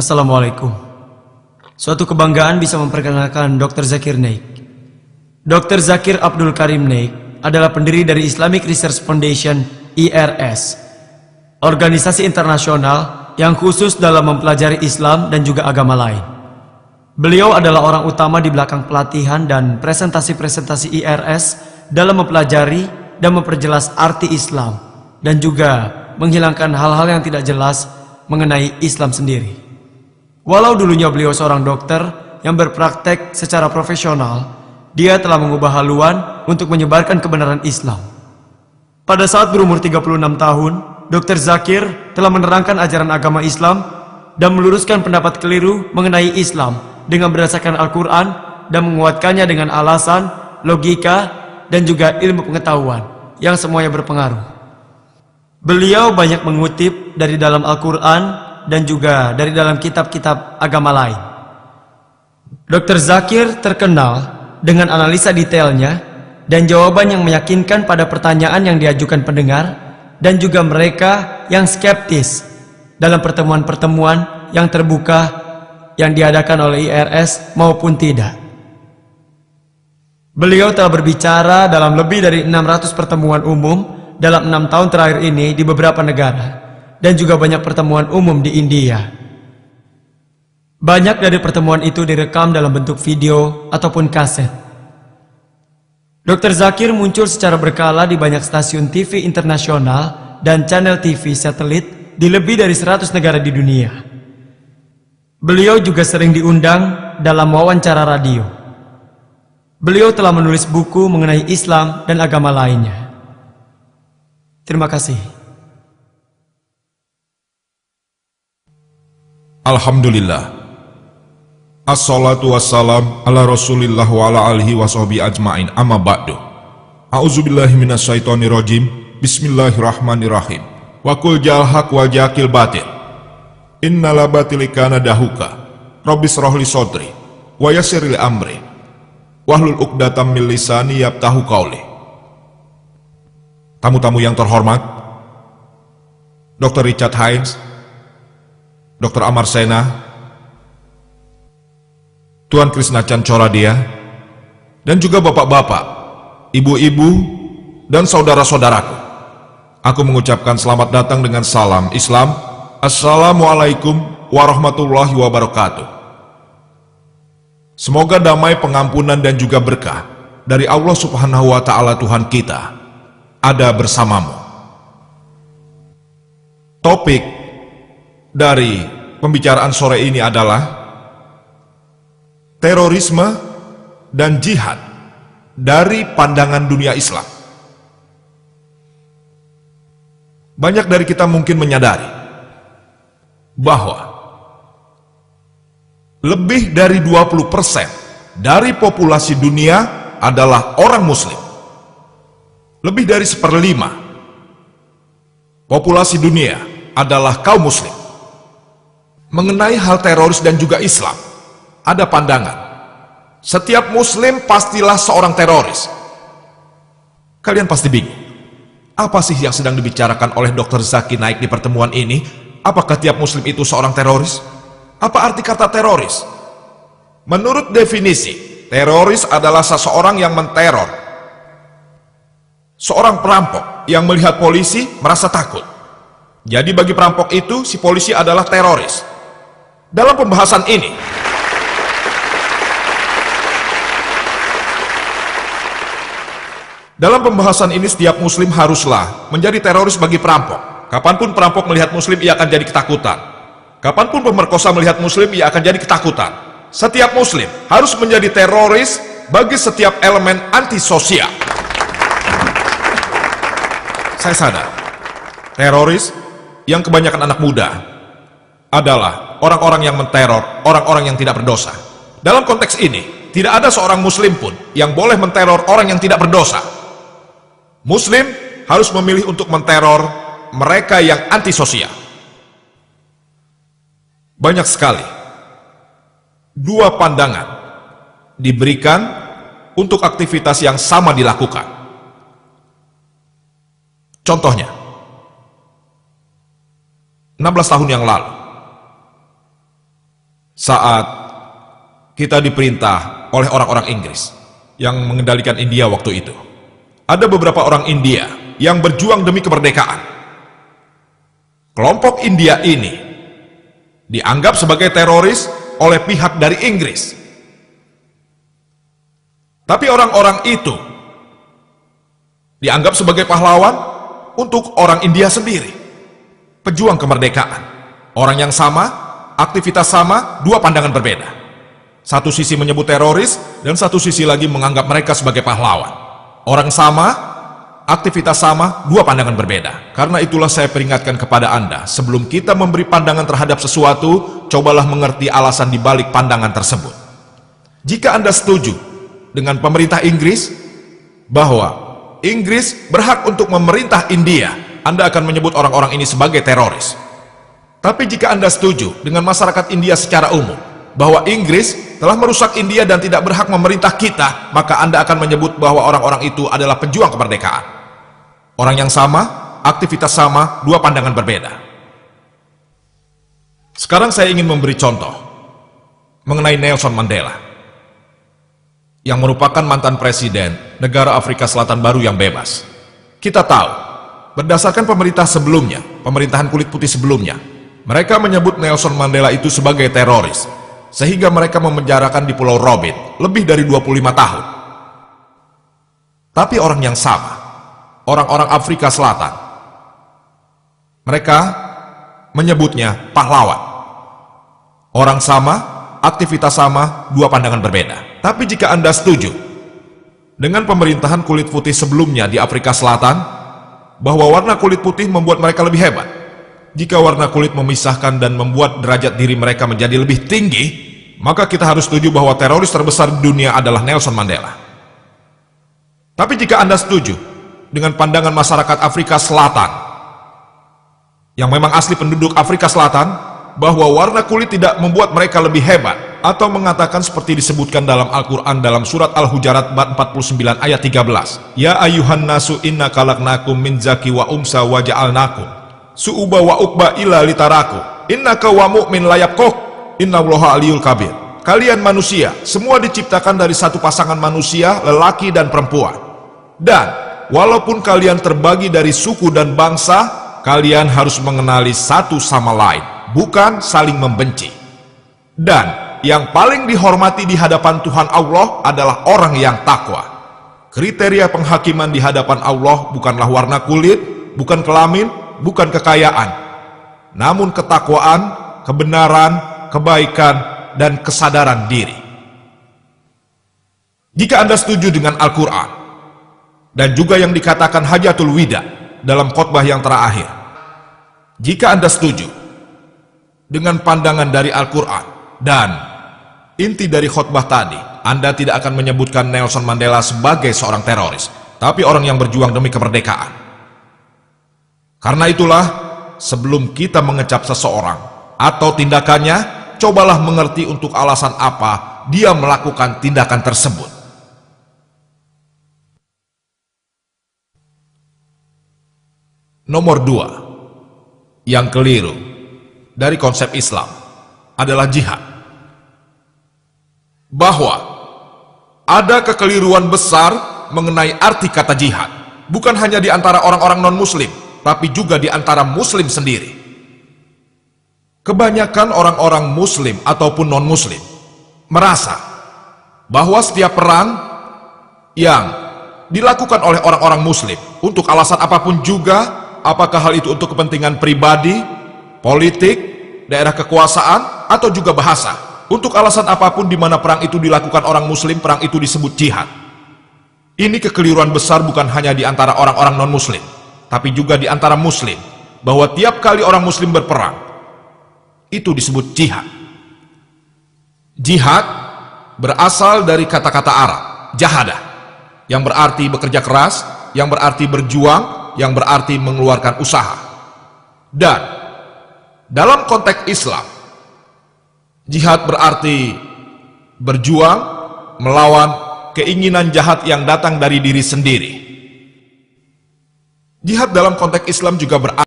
Assalamualaikum. Suatu kebanggaan bisa memperkenalkan Dr. Zakir Naik. Dr. Zakir Abdul Karim Naik adalah pendiri dari Islamic Research Foundation (IRS), organisasi internasional yang khusus dalam mempelajari Islam dan juga agama lain. Beliau adalah orang utama di belakang pelatihan dan presentasi-presentasi IRS dalam mempelajari dan memperjelas arti Islam dan juga menghilangkan hal-hal yang tidak jelas mengenai Islam sendiri. Walau dulunya beliau seorang dokter yang berpraktek secara profesional, dia telah mengubah haluan untuk menyebarkan kebenaran Islam. Pada saat berumur 36 tahun, Dr. Zakir telah menerangkan ajaran agama Islam dan meluruskan pendapat keliru mengenai Islam dengan berdasarkan Al-Quran dan menguatkannya dengan alasan, logika, dan juga ilmu pengetahuan yang semuanya berpengaruh. Beliau banyak mengutip dari dalam Al-Quran dan juga dari dalam kitab-kitab agama lain. Dr. Zakir terkenal dengan analisa detailnya dan jawaban yang meyakinkan pada pertanyaan yang diajukan pendengar dan juga mereka yang skeptis dalam pertemuan-pertemuan yang terbuka yang diadakan oleh IRS maupun tidak. Beliau telah berbicara dalam lebih dari 600 pertemuan umum dalam 6 tahun terakhir ini di beberapa negara dan juga banyak pertemuan umum di India. Banyak dari pertemuan itu direkam dalam bentuk video ataupun kaset. Dr. Zakir muncul secara berkala di banyak stasiun TV internasional dan channel TV satelit di lebih dari 100 negara di dunia. Beliau juga sering diundang dalam wawancara radio. Beliau telah menulis buku mengenai Islam dan agama lainnya. Terima kasih. Alhamdulillah. Assalatu wassalam ala rasulillah wa ala alihi wa sahbihi ajma'in, amma ba'du. A'udzubillahi minasyaitonirrajim. Bismillahirrahmanirrahim. Wa qul ja'al haq wa ja'akil batil. Innala batili kana dahuka. Rabbis rohli sodri wa yassiril amri wahlul uqdatam min lisani yafqahu qawli. Tamu-tamu yang terhormat, Dr. Richard Hines, Dr. Amar Sena, Tuan Krishna Cancoradia, dan juga bapak-bapak, ibu-ibu, dan saudara-saudaraku. Aku mengucapkan selamat datang dengan salam Islam. Assalamualaikum warahmatullahi wabarakatuh. Semoga damai, pengampunan, dan juga berkah dari Allah Subhanahu wa Ta'ala Tuhan kita ada bersamamu. Topik dari pembicaraan sore ini adalah terorisme dan jihad dari pandangan dunia Islam. Banyak dari kita mungkin menyadari bahwa lebih dari 20% dari populasi dunia adalah orang Muslim. Lebih dari 1/5 populasi dunia adalah kaum Muslim. Mengenai hal teroris dan juga Islam, ada pandangan setiap Muslim pastilah seorang teroris. Kalian pasti bingung, apa sih yang sedang dibicarakan oleh Dr. Zakir Naik di pertemuan ini? Apakah tiap Muslim itu seorang teroris? Apa arti kata teroris? Menurut definisi, teroris adalah seseorang yang menteror. Seorang perampok yang melihat polisi merasa takut. Jadi bagi perampok itu, si polisi adalah teroris. Dalam pembahasan ini, setiap Muslim haruslah menjadi teroris bagi perampok. Kapanpun perampok melihat Muslim, ia akan jadi ketakutan. Kapanpun pemerkosa melihat Muslim, ia akan jadi ketakutan. Setiap Muslim harus menjadi teroris bagi setiap elemen antisosial. Saya sadar, teroris yang kebanyakan anak muda adalah orang-orang yang menteror orang-orang yang tidak berdosa. Dalam konteks ini, tidak ada seorang Muslim pun yang boleh menteror orang yang tidak berdosa. Muslim harus memilih untuk menteror mereka yang antisosial. Banyak sekali dua pandangan diberikan untuk aktivitas yang sama dilakukan. Contohnya, 16 tahun yang lalu, saat kita diperintah oleh orang-orang Inggris yang mengendalikan India waktu itu. Ada beberapa orang India yang berjuang demi kemerdekaan. Kelompok India ini dianggap sebagai teroris oleh pihak dari Inggris. Tapi orang-orang itu dianggap sebagai pahlawan untuk orang India sendiri. Pejuang kemerdekaan. Orang yang sama, aktivitas sama, dua pandangan berbeda. Satu sisi menyebut teroris, dan satu sisi lagi menganggap mereka sebagai pahlawan. Orang sama, aktivitas sama, dua pandangan berbeda. Karena itulah saya peringatkan kepada Anda, sebelum kita memberi pandangan terhadap sesuatu, cobalah mengerti alasan dibalik pandangan tersebut. Jika Anda setuju dengan pemerintah Inggris, bahwa Inggris berhak untuk memerintah India, Anda akan menyebut orang-orang ini sebagai teroris. Tapi jika Anda setuju dengan masyarakat India secara umum, bahwa Inggris telah merusak India dan tidak berhak memerintah kita, maka Anda akan menyebut bahwa orang-orang itu adalah pejuang kemerdekaan. Orang yang sama, aktivitas sama, dua pandangan berbeda. Sekarang saya ingin memberi contoh mengenai Nelson Mandela, yang merupakan mantan presiden negara Afrika Selatan baru yang bebas. Kita tahu, berdasarkan pemerintah sebelumnya, pemerintahan kulit putih sebelumnya, mereka menyebut Nelson Mandela itu sebagai teroris, sehingga mereka memenjarakan di Pulau Robben lebih dari 25 tahun. Tapi orang yang sama, orang-orang Afrika Selatan, mereka menyebutnya pahlawan. Orang sama, aktivitas sama, dua pandangan berbeda. Tapi jika Anda setuju dengan pemerintahan kulit putih sebelumnya di Afrika Selatan, bahwa warna kulit putih membuat mereka lebih hebat, jika warna kulit memisahkan dan membuat derajat diri mereka menjadi lebih tinggi, maka kita harus setuju bahwa teroris terbesar di dunia adalah Nelson Mandela. Tapi jika Anda setuju dengan pandangan masyarakat Afrika Selatan, yang memang asli penduduk Afrika Selatan, bahwa warna kulit tidak membuat mereka lebih hebat, atau mengatakan seperti disebutkan dalam Al-Quran dalam surat Al-Hujarat bab 49 ayat 13, Ya ayuhan nasu inna kalaknakum min zaki wa umsa wa ja'alnakum su'uba wa ukba illa litaraku innaka wa mu'min layabkoh innallaha aliyul kabir. Kalian manusia semua diciptakan dari satu pasangan manusia, lelaki dan perempuan, dan walaupun kalian terbagi dari suku dan bangsa, kalian harus mengenali satu sama lain, bukan saling membenci. Dan yang paling dihormati di hadapan Tuhan Allah adalah orang yang takwa. Kriteria penghakiman di hadapan Allah bukanlah warna kulit, bukan kelamin, bukan kekayaan, namun ketakwaan, kebenaran, kebaikan, dan kesadaran diri. Jika Anda setuju dengan Al-Quran, dan juga yang dikatakan Hajatul Wida dalam khotbah yang terakhir, jika Anda setuju dengan pandangan dari Al-Quran dan inti dari khotbah tadi, Anda tidak akan menyebutkan Nelson Mandela sebagai seorang teroris, tapi orang yang berjuang demi kemerdekaan. Karena itulah, sebelum kita mengecap seseorang atau tindakannya, cobalah mengerti untuk alasan apa dia melakukan tindakan tersebut. Nomor 2, yang keliru dari konsep Islam adalah jihad. Bahwa ada kekeliruan besar mengenai arti kata jihad, bukan hanya di antara orang-orang non-muslim, tapi juga di antara muslim sendiri. Kebanyakan orang-orang muslim ataupun non-muslim merasa bahwa setiap perang yang dilakukan oleh orang-orang muslim untuk alasan apapun juga, apakah hal itu untuk kepentingan pribadi, politik, daerah kekuasaan, atau juga bahasa, untuk alasan apapun di mana perang itu dilakukan orang muslim, perang itu disebut jihad. Ini kekeliruan besar bukan hanya di antara orang-orang non-muslim, tapi juga di antara muslim, bahwa tiap kali orang muslim berperang, itu disebut jihad. Jihad berasal dari kata-kata Arab, jahadah, yang berarti bekerja keras, yang berarti berjuang, yang berarti mengeluarkan usaha. Dan dalam konteks Islam, jihad berarti berjuang melawan keinginan jahat yang datang dari diri sendiri. Jihad dalam konteks Islam juga berarti